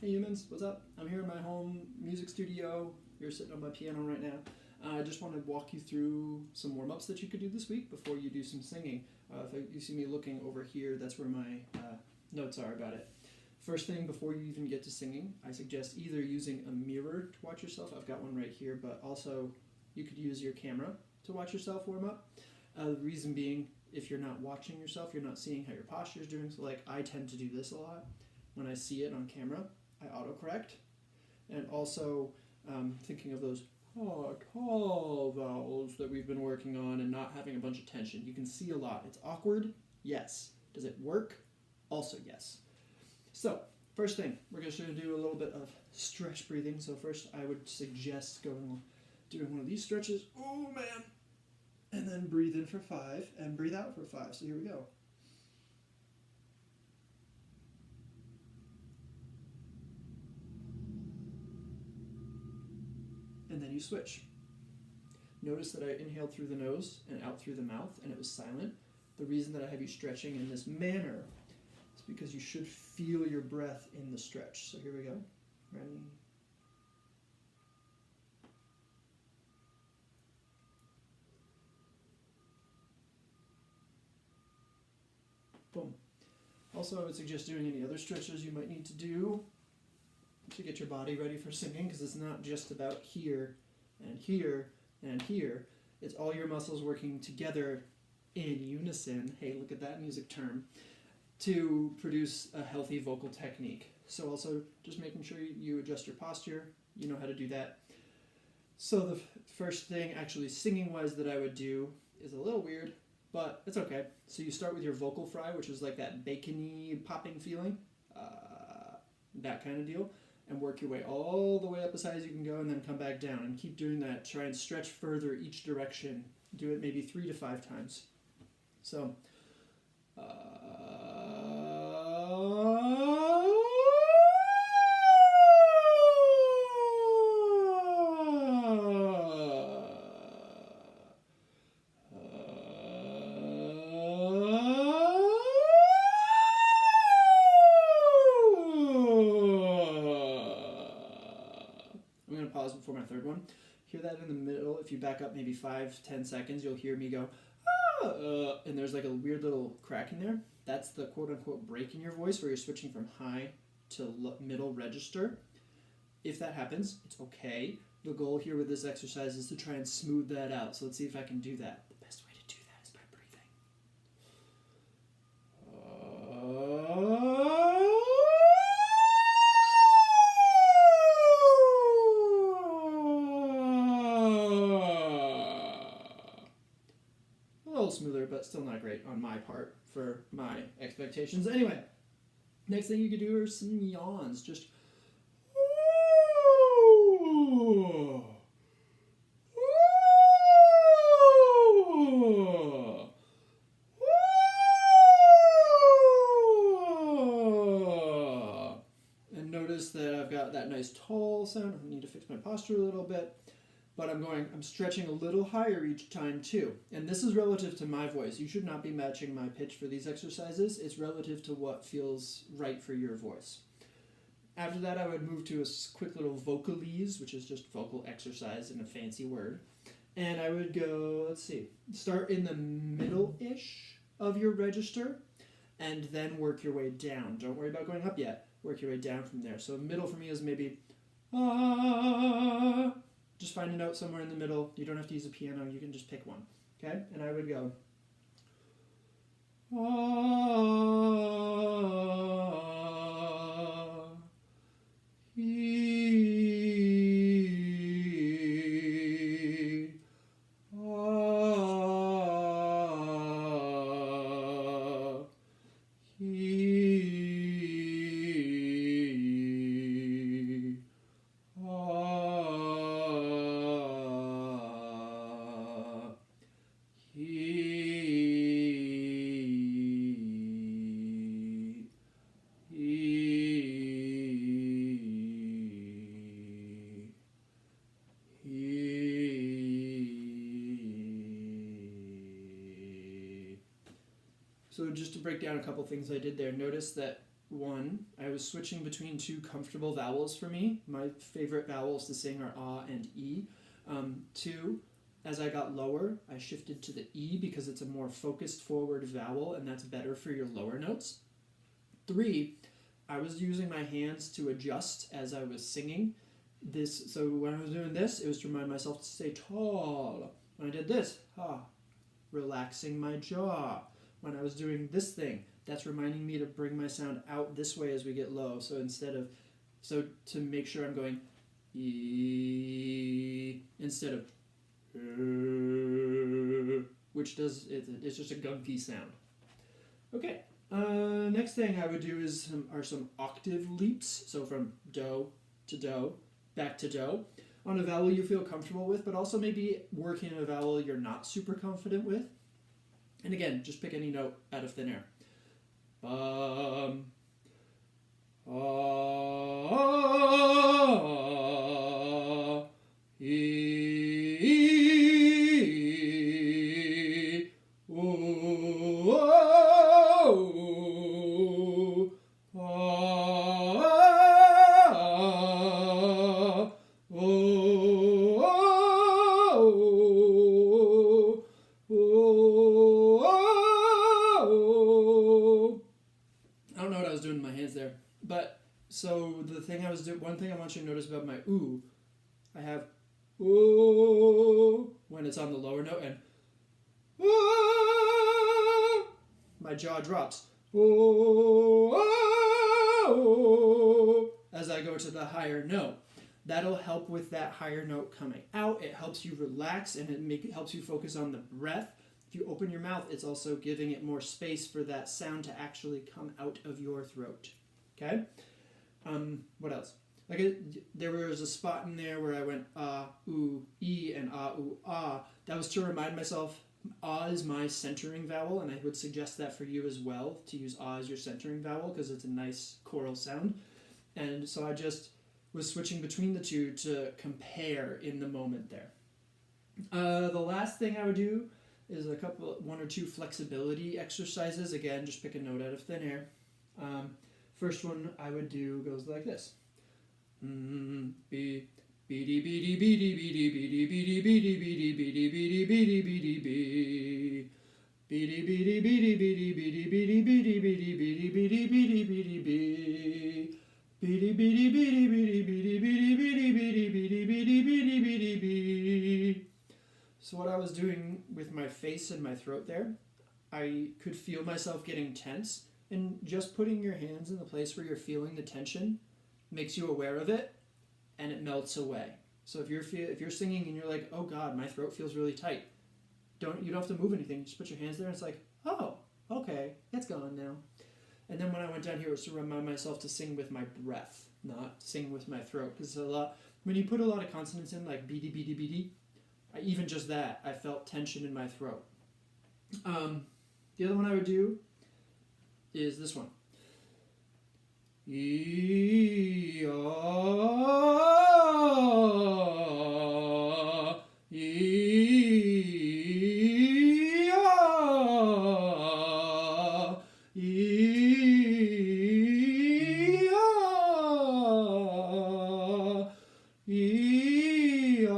Hey humans, what's up? I'm here in my home music studio. You're sitting on my piano right now. I just want to walk you through some warm-ups that you could do this week before you do some singing. If you see me looking over here, that's where my notes are about it. First thing, before you even get to singing, I suggest either using a mirror to watch yourself. I've got one right here, but also you could use your camera to watch yourself warm up. The reason being, if you're not watching yourself, you're not seeing how your posture is doing. So like I tend to do this a lot. When I see it on camera, I autocorrect. And also thinking of those tall vowels that we've been working on and not having a bunch of tension. You can see a lot. It's awkward, yes. Does it work? Also yes. So, first thing, we're just going to do a little bit of stretch breathing. So first I would suggest doing one of these stretches. Oh man! And then breathe in for 5 and breathe out for 5. So here we go. And then you switch. Notice that I inhaled through the nose and out through the mouth, and it was silent. The reason that I have you stretching in this manner is because you should feel your breath in the stretch. So here we go. Ready? Boom. Also, I would suggest doing any other stretches you might need to do to get your body ready for singing, because it's not just about here and here and here. It's all your muscles working together in unison. Hey, look at that music term. To produce a healthy vocal technique. So also just making sure you adjust your posture. You know how to do that. So the first thing actually singing wise that I would do is a little weird, but it's okay. So you start with your vocal fry, which is like that bacony popping feeling, that kind of deal, and work your way all the way up as high as you can go, and then come back down, and keep doing that. Try and stretch further each direction. Do it maybe 3 to 5 times. So I'm going to pause before my third one. Hear that in the middle. If you back up maybe 5-10 seconds, you'll hear me go, and there's like a weird little crack in there. That's the quote-unquote break in your voice where you're switching from high to middle register. If that happens, it's okay. The goal here with this exercise is to try and smooth that out. So let's see if I can do that. The best way to do that is by breathing. A little smoother, but still not great on my part for my expectations. Anyway, next thing you could do are some yawns. Just and notice that I've got that nice tall sound. I need to fix my posture a little bit. But I'm stretching a little higher each time too. And this is relative to my voice. You should not be matching my pitch for these exercises. It's relative to what feels right for your voice. After that, I would move to a quick little vocalize, which is just vocal exercise in a fancy word. And I would go, start in the middle-ish of your register and then work your way down. Don't worry about going up yet. Work your way down from there. So middle for me is maybe ah. Just find a note somewhere in the middle. You don't have to use a piano. You can just pick one. Okay? And I would go ah, he, ah, he, So just to break down a couple things I did there, notice that one, I was switching between two comfortable vowels for me. My favorite vowels to sing are ah and e. Two, as I got lower, I shifted to the e because it's a more focused forward vowel and that's better for your lower notes. Three, I was using my hands to adjust as I was singing. So when I was doing this, it was to remind myself to stay tall. When I did this, relaxing my jaw. When I was doing this thing, that's reminding me to bring my sound out this way as we get low. So to make sure I'm going e instead of which it's just a gunky sound. Okay. Next thing I would do are some octave leaps. So from do to do, back to do, on a vowel you feel comfortable with, but also maybe working a vowel you're not super confident with. And again, just pick any note out of thin air. Bum. Ah. E. O. So one thing I want you to notice about my ooh, I have ooh when it's on the lower note and ooh, my jaw drops ooh, as I go to the higher note. That'll help with that higher note coming out. It helps you relax and it helps you focus on the breath. If you open your mouth, it's also giving it more space for that sound to actually come out of your throat. Okay? What else? There was a spot in there where I went ah, ooh, e, and ah, ooh, ah. That was to remind myself ah is my centering vowel, and I would suggest that for you as well, to use ah as your centering vowel because it's a nice choral sound. And so I just was switching between the two to compare in the moment there. The last thing I would do is one or two flexibility exercises. Again, just pick a note out of thin air. First one I would do goes like this. B, beady, beady, beady, beady, beady, beady, beady, beady, beady, beady, beady, beady, bee. Beady, beady, beady, beady, beady, beady, beady, beady, beady, beady, beady, beady, bee. Beady, beady, beady, beady, beady, beady, beady, beady, beady, beady, beady, beady, bee. So what I was doing with my face and my throat there, I could feel myself getting tense. And just putting your hands in the place where you're feeling the tension makes you aware of it, and it melts away. So if you're singing and you're like, oh God, my throat feels really tight, you don't have to move anything. Just put your hands there, and it's like, oh, okay, it's gone now. And then when I went down here, it was to remind myself to sing with my breath, not sing with my throat, because when you put a lot of consonants in, like beady, beady, beady, even just that, I felt tension in my throat. The other one I would do is this one. E, ah, e, ah, e, ah, e, ah.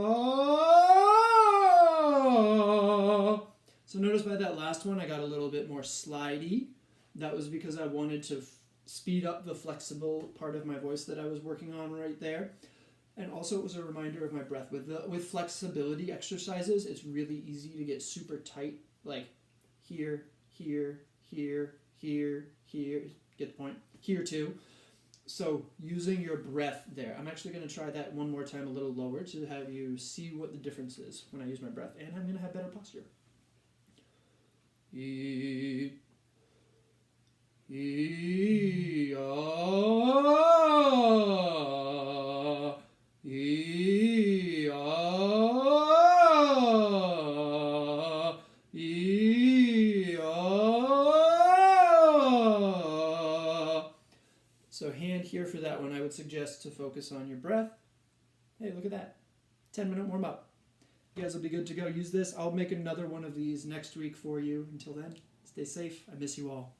So notice by that last one, I got a little bit more slidey. That was because I wanted to speed up the flexible part of my voice that I was working on right there. And also it was a reminder of my breath. With flexibility exercises, it's really easy to get super tight, like here, here, here, here, here, get the point, here too. So using your breath there. I'm actually going to try that one more time a little lower to have you see what the difference is when I use my breath. And I'm going to have better posture. E, e, ah, e, ah, e, ah. So hand here for that one. I would suggest to focus on your breath. Hey, look at that. 10-minute warm up. You guys will be good to go. Use this. I'll make another one of these next week for you. Until then, stay safe. I miss you all.